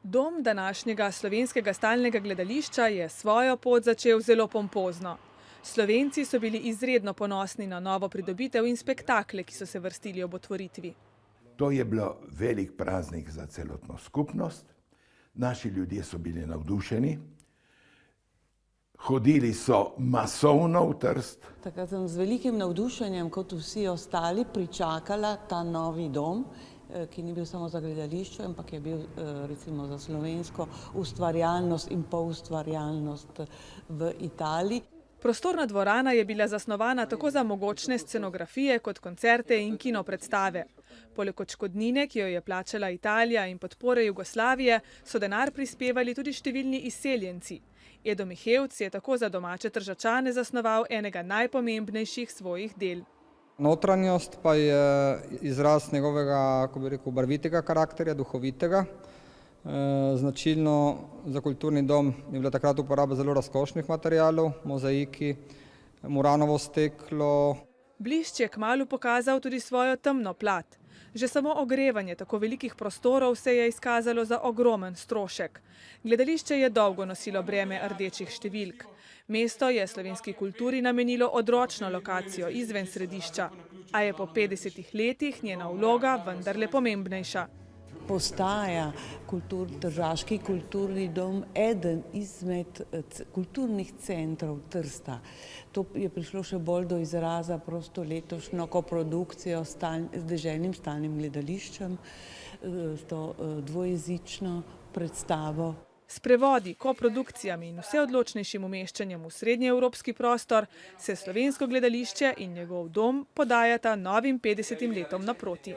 Dom današnjega slovenskega stalnega gledališča je svojo pot začel zelo pompozno. Slovenci so bili izredno ponosni na novo pridobitev in spektakle, ki so se vrstili ob otvoritvi. To je bilo velik praznik za celotno skupnost. Naši ljudje so bili navdušeni. Hodili so masovno v Trst. Takrat sem z velikim navdušenjem, kot vsi ostali, pričakala ta novi dom, ki ni bil samo za gledališče, ampak je bil recimo za slovensko ustvarjalnost in poustvarjalnost v Italiji. Prostorna dvorana je bila zasnovana tako za mogočne scenografije kot koncerte in kino predstave. Poleg odškodnine, ki jo je plačala Italija in podpore Jugoslavije, so denar prispevali tudi številni izseljenci. Edo Mihevc je tako za domače Tržačane zasnoval enega najpomembnejših svojih del. Notranjost pa je izraz njegovega, kako bi rekel, barvitega karakterja, duhovitega. Značilno za kulturni dom je bila takrat uporaba zelo razkošnih materialov, mozaiki, muranovo steklo. Blišč je kmalu pokazal tudi svojo temno plat. Že samo ogrevanje tako velikih prostorov se je izkazalo za ogromen strošek. Gledališče je dolgo nosilo breme rdečih številk. Mesto je slovenski kulturi namenilo odročno lokacijo izven središča, a je po 50 letih njena vloga vendarle pomembnejša. Postaja Tržaški kulturni dom eden izmed kulturnih centrov Trsta. To je prišlo še bolj do izraza prosto letošnjo koprodukcijo z deželnim stalnim gledališčem, s to dvojezično predstavo. S prevodi, koprodukcijami in vse odločnejšim umeščanjem v srednjeevropski prostor se slovensko gledališče in njegov dom podajata novim 50 letom naproti.